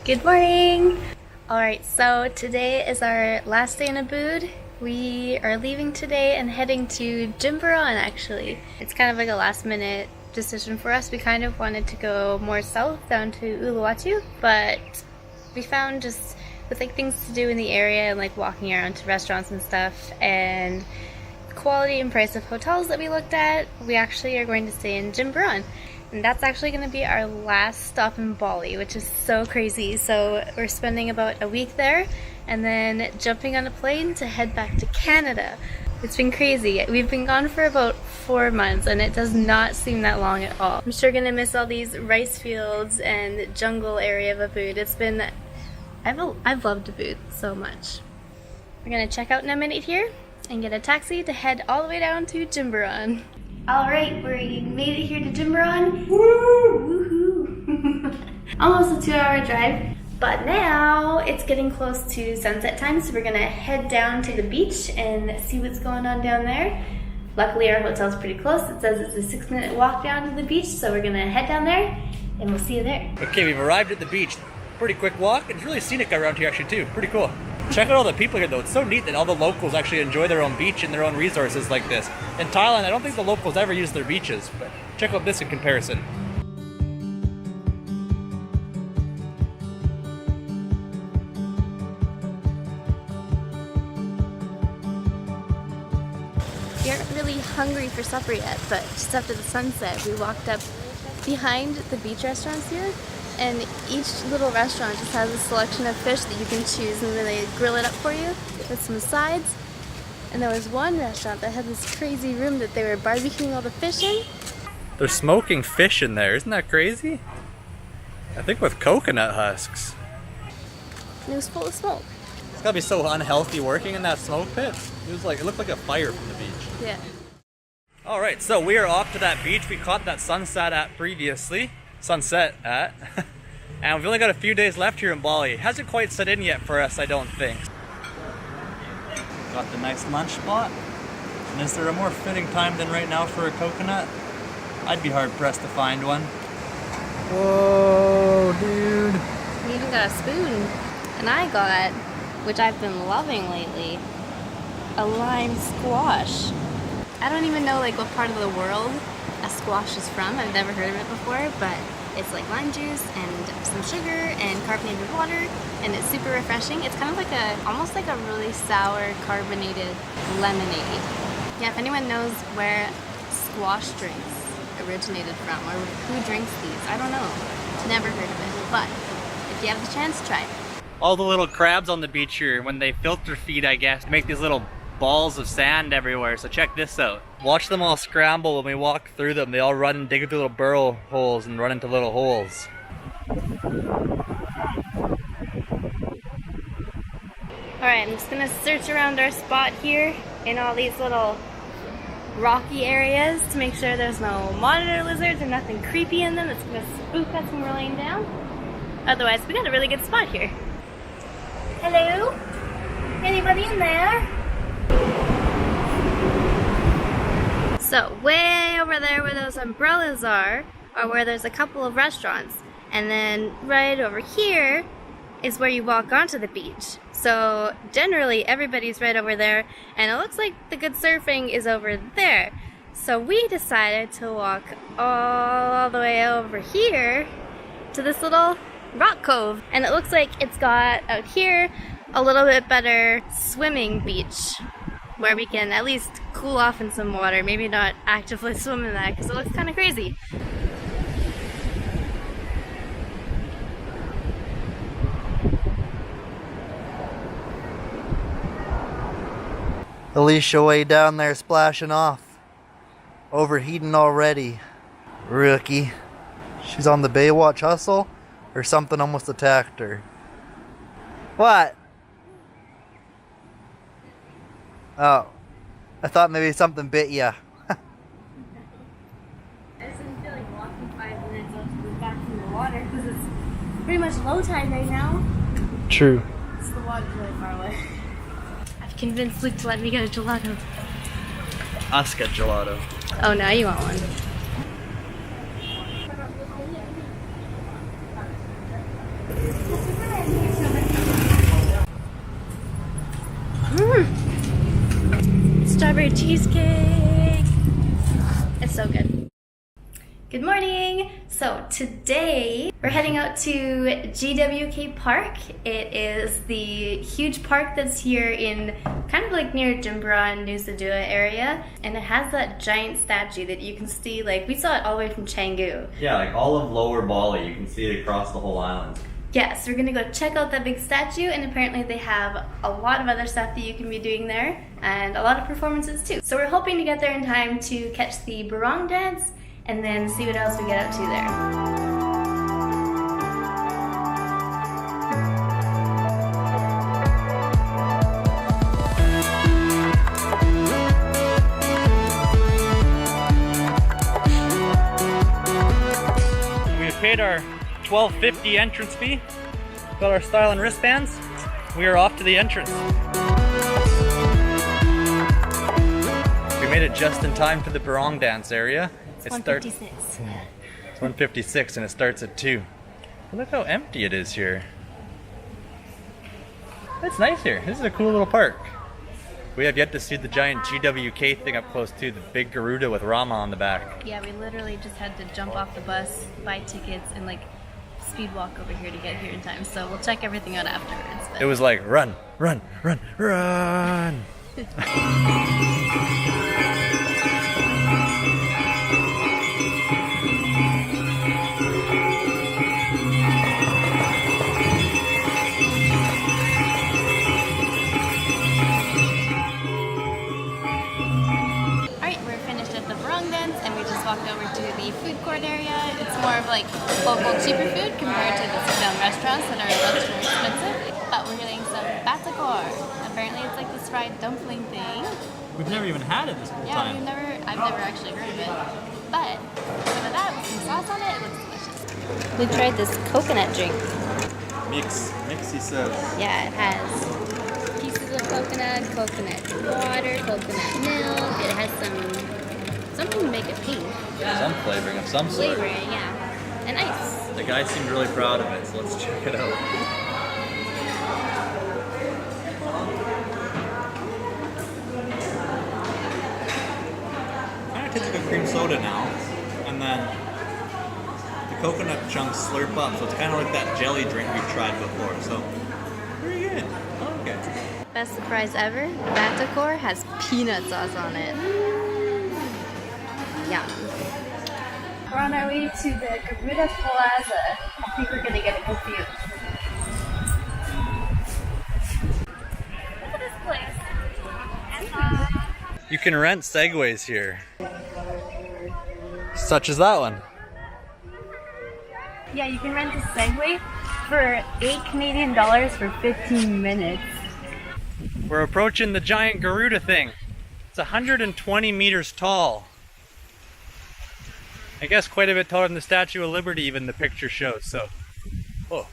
Good morning! Alright, so today is our last day in Ubud. We are leaving today and heading to Jimbaran actually. It's kind of like a last minute decision for us. We kind of wanted to go more south down to Uluwatu, but we found just with like things to do in the area and like walking around to restaurants and stuff and quality and price of hotels that we looked at, we actually are going to stay in Jimbaran. And that's actually going to be our last stop in Bali, which is so crazy. So we're spending about a week there and then jumping on a plane to head back to Canada. It's been crazy. We've been gone for about 4 months and it does not seem that long at all. I'm sure going to miss all these rice fields and jungle area of Ubud. It's been, I've loved Ubud so much. We're going to check out in a minute here and get a taxi to head all the way down to Jimbaran. Alright, we made it here to Jimbaran. Woo! Woohoo! Almost a 2-hour drive, but now it's getting close to sunset time, so we're gonna head down to the beach and see what's going on down there. Luckily our hotel's pretty close. It says it's a 6-minute walk down to the beach, so we're gonna head down there and we'll see you there. Okay, we've arrived at the beach. Pretty quick walk. It's really scenic around here actually too. Pretty cool. Check out all the people here though. It's so neat that all the locals actually enjoy their own beach and their own resources like this. In Thailand, I don't think the locals ever use their beaches, but check out this in comparison. We aren't really hungry for supper yet, but just after the sunset, we walked up behind the beach restaurants here. And each little restaurant just has a selection of fish that you can choose, and then they grill it up for you with some sides. And there was one restaurant that had this crazy room that they were barbecuing all the fish in. They're smoking fish in there, isn't that crazy? I think with coconut husks. And it was full of smoke. It's gotta be so unhealthy working in that smoke pit. It looked like a fire from the beach. Yeah. Alright, so we are off to that beach we caught that sunset at previously. Sunset at. And we've only got a few days left here in Bali. It hasn't quite set in yet for us, I don't think. Got the nice lunch spot. And is there a more fitting time than right now for a coconut? I'd be hard pressed to find one. Whoa, dude. We even got a spoon. And I got, which I've been loving lately, a lime squash. I don't even know like what part of the world a squash is from. I've never heard of it before, but it's like lime juice and some sugar and carbonated water, and it's super refreshing. It's kind of like almost like a really sour carbonated lemonade. Yeah, if anyone knows where squash drinks originated from or who drinks these, I don't know. Never heard of it, but if you have the chance, try it. All the little crabs on the beach here, when they filter feed, I guess, make these little balls of sand everywhere, so check this out. Watch them all scramble when we walk through them. They all run and dig into little burrow holes and run into little holes. Alright, I'm just gonna search around our spot here in all these little rocky areas to make sure there's no monitor lizards or nothing creepy in them that's gonna spook us when we're laying down. Otherwise, we got a really good spot here. Hello? Anybody in there? So way over there where those umbrellas are where there's a couple of restaurants, and then right over here is where you walk onto the beach. So generally everybody's right over there, and it looks like the good surfing is over there. So we decided to walk all the way over here to this little rock cove, and it looks like it's got out here a little bit better swimming beach where we can at least cool off in some water, maybe not actively swim in that because it looks kind of crazy. Alicia way down there splashing off. Overheating already. Rookie. She's on the Baywatch hustle or something almost attacked her. What? Oh, I thought maybe something bit ya. I just didn't feel like walking 5 minutes out to the back from the water because it's pretty much low tide right now. True. It's the water's really far away. I've convinced Luke to let me get a gelato. Us get gelato. Oh, now you want one. Strawberry cheesecake. It's so good. Good morning. So today we're heading out to GWK Park. It is the huge park that's here in kind of like near Jimbaran, Nusa Dua area, and it has that giant statue that you can see. Like we saw it all the way from Canggu. Yeah, like all of Lower Bali, you can see it across the whole island. Yeah, so we're gonna go check out that big statue, and apparently they have a lot of other stuff that you can be doing there, and a lot of performances too. So we're hoping to get there in time to catch the Barong Dance, and then see what else we get up to there. Paid our $12.50 entrance fee, got our style and wristbands. We are off to the entrance. We made it just in time for the Barong Dance area. It's 1:56. It's 1:56 and it starts at 2. But look how empty it is here. It's nice here. This is a cool little park. We have yet to see the giant GWK thing up close too, the big Garuda with Rama on the back. Yeah, we literally just had to jump off the bus, buy tickets, and like speed walk over here to get here in time. So we'll check everything out afterwards. But... It was like run, run, run, run. Walked over to the food court area. It's more of like local cheaper food compared to the sit-down restaurants that are much more expensive. But we're getting some batakor. Apparently it's like this fried dumpling thing. We've never even had it this whole time. I've never actually heard of it. But some of that with some sauce on it, it looks delicious. We tried this coconut drink. Mixy says. Yeah, it has pieces of coconut, coconut water, coconut milk. It has something to make it pink. Some flavoring of some sort. Flavoring, yeah. And ice. The guy seemed really proud of it, so let's check it out. Kind of tastes like a cream soda now. And then the coconut chunks slurp up, so it's kind of like that jelly drink we've tried before. So, pretty good. Okay. Best surprise ever, batakor has peanut sauce on it. Yeah. We're on our way to the Garuda Plaza. I think we're gonna get a good view. Look at this place. You can rent segways here. Such as that one. Yeah, you can rent a Segway for $8 Canadian for 15 minutes. We're approaching the giant Garuda thing. It's 120 meters tall. I guess quite a bit taller than the Statue of Liberty, even the picture shows, so. Oh.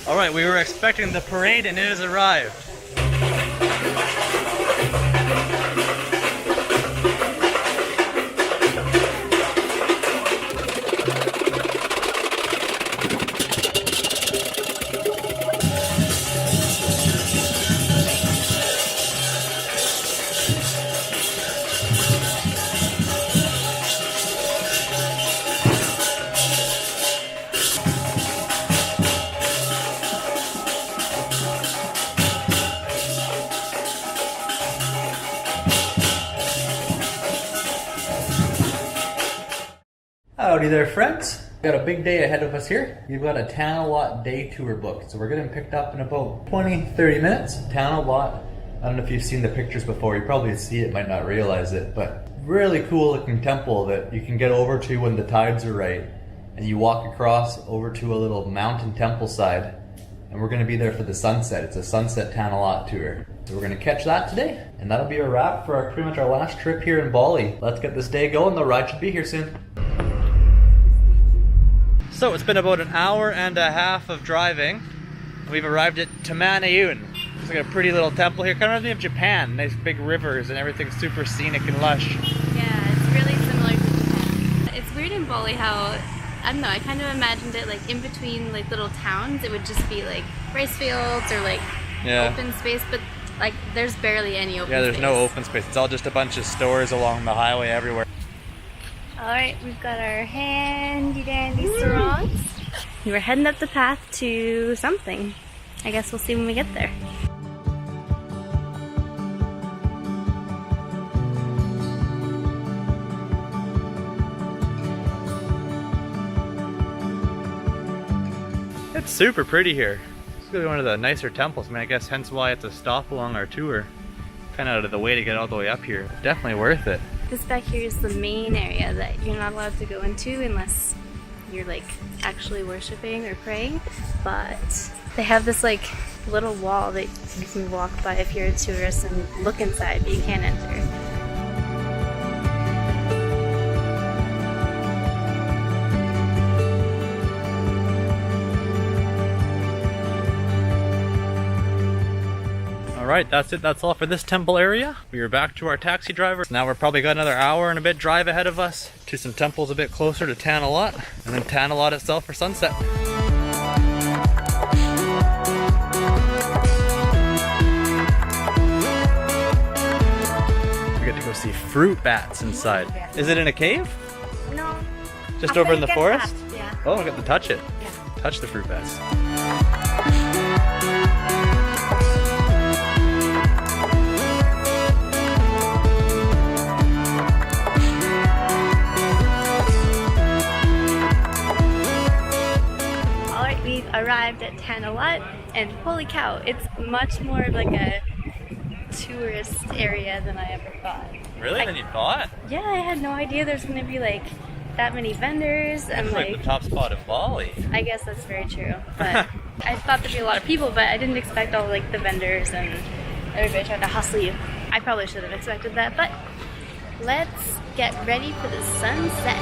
Alright, we were expecting the parade and it has arrived. Howdy there, friends. Got a big day ahead of us here. We've got a Tanah Lot day tour booked, so we're getting picked up in about 20-30 minutes. Tanah Lot, I don't know if you've seen the pictures before, you probably see it, might not realize it, but really cool looking temple that you can get over to when the tides are right. And you walk across over to a little mountain temple side, and we're going to be there for the sunset. It's a sunset Tanah Lot tour. So we're going to catch that today, and that'll be a wrap for pretty much our last trip here in Bali. Let's get this day going. The ride should be here soon. So it's been about an hour and a half of driving. We've arrived at Tanah Lot. It's like a pretty little temple here. Kind of reminds me of Japan. Nice big rivers and everything's super scenic and lush. Yeah, it's really similar to Japan. It's weird in Bali how, I don't know, I kind of imagined it like in between like little towns. It would just be like rice fields or like open space, but like there's barely any open space. Yeah, there's no open space. It's all just a bunch of stores along the highway everywhere. Alright, we've got our handy dandy sarongs. We're heading up the path to something. I guess we'll see when we get there. It's super pretty here. It's really one of the nicer temples. I mean, I guess hence why it's a stop along our tour. Kind of out of the way to get all the way up here. Definitely worth it. This back here is the main area that you're not allowed to go into unless you're like actually worshiping or praying. But they have this like little wall that you can walk by if you're a tourist and look inside, but you can't enter. Alright, that's it. That's all for this temple area. We are back to our taxi driver. Now we're probably got another hour and a bit drive ahead of us to some temples a bit closer to Tanah Lot, and then Tanah Lot itself for sunset. We get to go see fruit bats inside. Is it in a cave? No. Just over in the forest? Yeah. Oh, I get to touch it. Yeah. Touch the fruit bats. Arrived at Tanah Lot, and holy cow, it's much more of like a tourist area than I ever thought. Really? Than you thought? Yeah, I had no idea there's gonna be like that many vendors and It's like the top spot of Bali. I guess that's very true, but I thought there'd be a lot of people, but I didn't expect all like the vendors and everybody trying to hustle you. I probably should have expected that, but let's get ready for the sunset.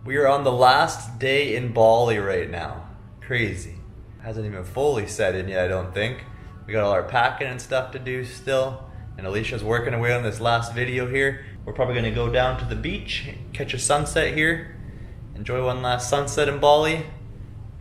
We are on the last day in Bali right now. Crazy. Hasn't even fully set in yet, I don't think. We got all our packing and stuff to do still. And Alicia's working away on this last video here. We're probably gonna go down to the beach, catch a sunset here, enjoy one last sunset in Bali.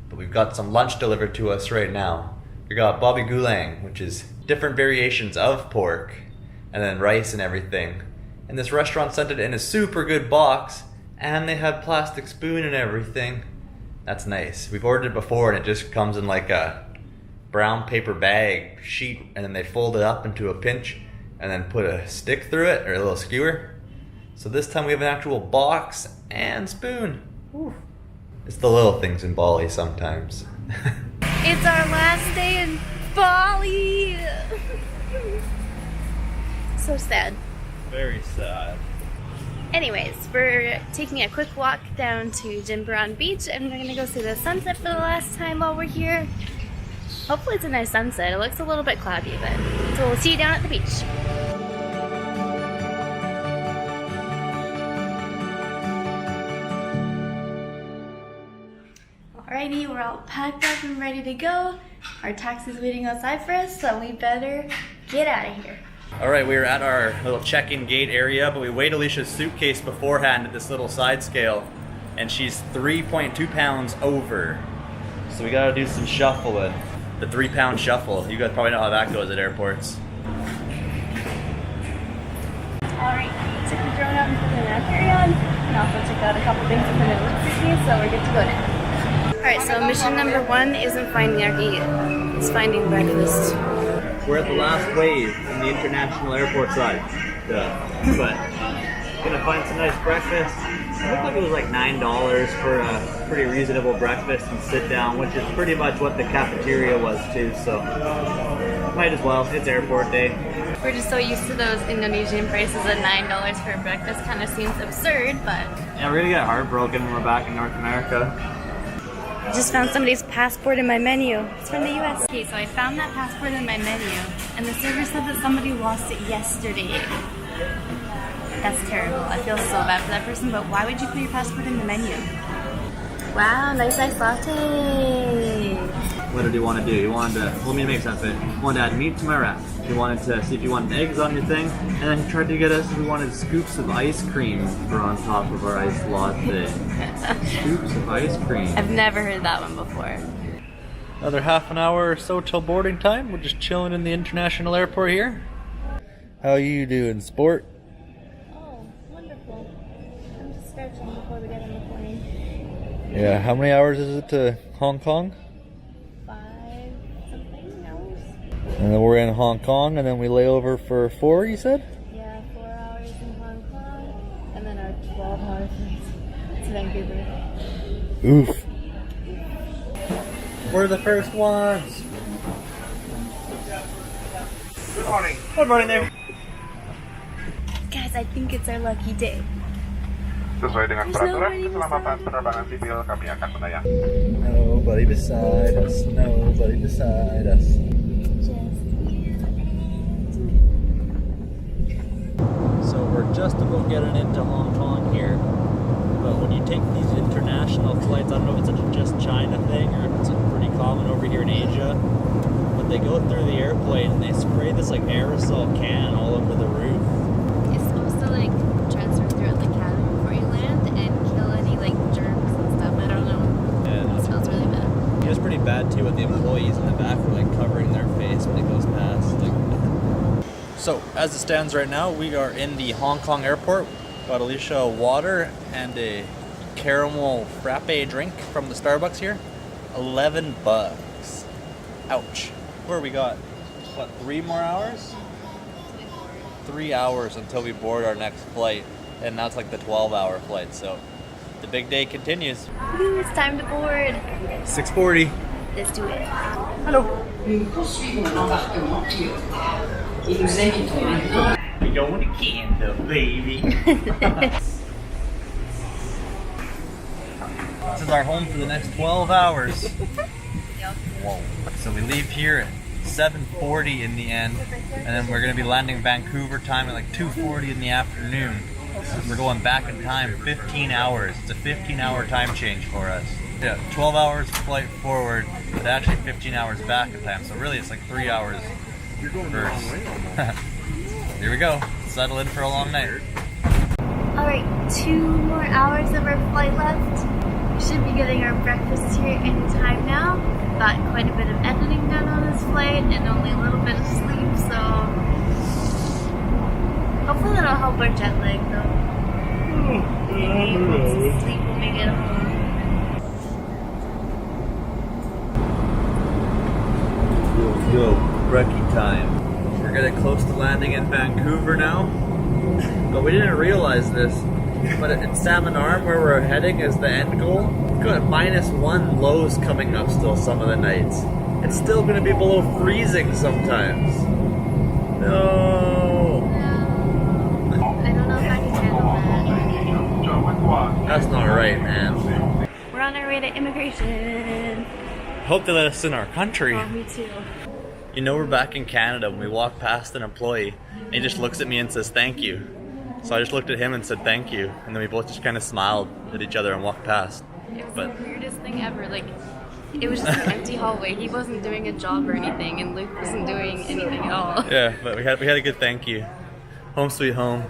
But we've got some lunch delivered to us right now. We got babi gulang, which is different variations of pork, and then rice and everything. And this restaurant sent it in a super good box. And they had plastic spoon and everything. That's nice. We've ordered it before and it just comes in like a brown paper bag sheet, and then they fold it up into a pinch and then put a stick through it, or a little skewer. So this time we have an actual box and spoon. Whew. It's the little things in Bali sometimes. It's our last day in Bali! So sad. Very sad. Anyways, we're taking a quick walk down to Jimbaran Beach, and we're gonna go see the sunset for the last time while we're here. Hopefully it's a nice sunset. It looks a little bit cloudy, but so we'll see you down at the beach. Alrighty, we're all packed up and ready to go. Our taxi's waiting outside for us, so we better get out of here. Alright, we were at our little check-in gate area, but we weighed Alicia's suitcase beforehand at this little side scale, and she's 3.2 pounds over. So we gotta do some shuffling. The 3-pound shuffle. You guys probably know how that goes at airports. Alright, took the drone out and put it in our carry-on, and also took out a couple things within the loop for me, so we're good to go now. Alright, so mission number 1 isn't finding our gate, it's finding breakfast. We're at the last wave in the international airport side. But gonna find some nice breakfast. It looked like it was like $9 for a pretty reasonable breakfast and sit down, which is pretty much what the cafeteria was too, so might as well. It's airport day. We're just so used to those Indonesian prices at $9 for breakfast. Kind of seems absurd, but... Yeah, we're gonna get heartbroken when we're back in North America. I just found somebody's passport in my menu. It's from the US. Okay, so I found that passport in my menu, and the server said that somebody lost it yesterday. That's terrible. I feel so bad for that person, but why would you put your passport in the menu? Wow, nice ice latte. What did he want to do? He wanted to, well, let me make sense of it. He wanted to add meat to my wrap. He wanted to see if you wanted eggs on your thing. And then he tried to get us, we wanted scoops of ice cream for on top of our iced latte. Scoops of ice cream. I've never heard that one before. Another half an hour or so till boarding time. We're just chilling in the international airport here. How you doing, sport? Oh, wonderful. I'm just stretching before we get on the plane. Yeah, how many hours is it to Hong Kong? 5-something hours. And then we're in Hong Kong, and then we lay over for 4, you said? Yeah, 4 hours in Hong Kong, and then our 12-hour flight to Vancouver. Oof. We're the first ones. Good morning. Good morning there. Guys, I think it's our lucky day. Sesuai dengan There's peraturan nobody keselamatan beside. penerbangan sipil, kami akan melayani. Nobody beside us, nobody beside us. So we're just about getting into Hong Kong here. But when you take these international flights, I don't know if it's a just China thing or if it's pretty common over here in Asia, but they go through the airplane and they spray this like aerosol can all over the roof. It's supposed to like transfer throughout the cabin before you land and kill any like germs and stuff. I don't know. And It smells really bad. it was pretty bad too with the employees in the back were like covering their face when it goes past. Like. So as it stands right now, we are in the Hong Kong airport. Got Alicia water and a caramel frappe drink from the Starbucks here. $11. Ouch. Where we got, what, 3 more hours? 3 hours until we board our next flight. And that's like the 12-hour flight, so the big day continues. Woo, it's time to board. 6:40. Let's do it. Hello. We going to Canada, baby. This is our home for the next 12 hours. Whoa. So we leave here at 7:40 in the end, and then we're going to be landing Vancouver time at like 2:40 in the afternoon. So we're going back in time 15 hours. It's a 15-hour time change for us. Yeah, 12 hours flight forward, but actually 15 hours back in time. So really it's like 3 hours reverse. Here we go. Settle in for a long night. Alright, 2 more hours of our flight left. We should be getting our breakfast here any time now. Got quite a bit of editing done on this flight and only a little bit of sleep, so hopefully that'll help our jet lag though. Maybe able to sleep when we get home. Yo, brekkie time. We're getting close to landing in Vancouver now, but we didn't realize this. But in Salmon Arm, where we're heading, is the end goal. We've got -1 lows coming up still some of the nights. It's still going to be below freezing sometimes. No. I don't know if I can handle that. That's not right, man. We're on our way to immigration. Hope they let us in our country. Oh, me too. You know we're back in Canada when we walk past an employee and he just looks at me and says thank you. So I just looked at him and said thank you, and then we both just kind of smiled at each other and walked past. It was But the weirdest thing ever. Like, it was just an empty hallway. He wasn't doing a job or anything, and Luke wasn't doing anything at all. yeah, but we had a good thank you. Home sweet home.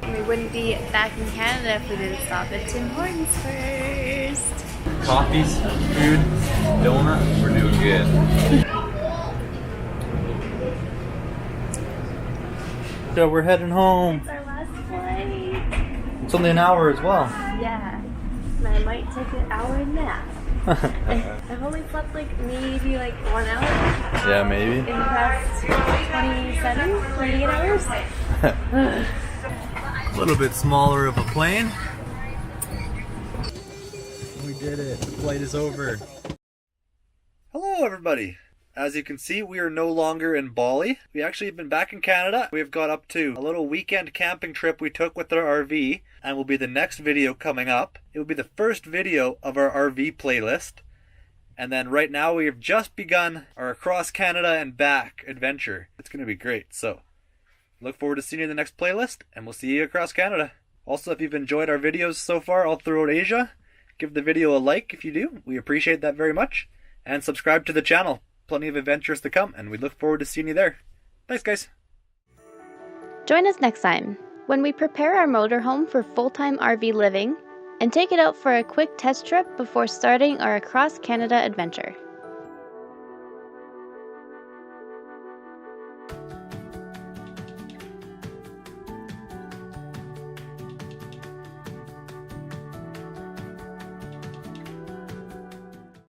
We wouldn't be back in Canada if we didn't stop at Tim Hortons first. Coffees, food, donut, we're doing good. So we're heading home. It's our last flight. It's only an hour as well. Yeah. And I might take an hour nap. I've only slept like maybe like 1 hour Yeah, maybe. in the past 28 hours. A little bit smaller of a plane. We did it. The flight is over. Hello, everybody. As you can see, we are no longer in Bali. We actually have been back in Canada. We have got up to a little weekend camping trip we took with our RV, and will be the next video coming up. It will be the first video of our RV playlist. And then right now we have just begun our across Canada and back adventure. It's going to be great. So Look forward to seeing you in the next playlist, and we'll see you across Canada. Also, if you've enjoyed our videos so far all throughout Asia, give the video a like if you do. We appreciate that very much. And subscribe to the channel. Plenty of adventures to come, and we look forward to seeing you there. Thanks, guys. Join us next time when we prepare our motorhome for full-time RV living and take it out for a quick test trip before starting our across Canada adventure.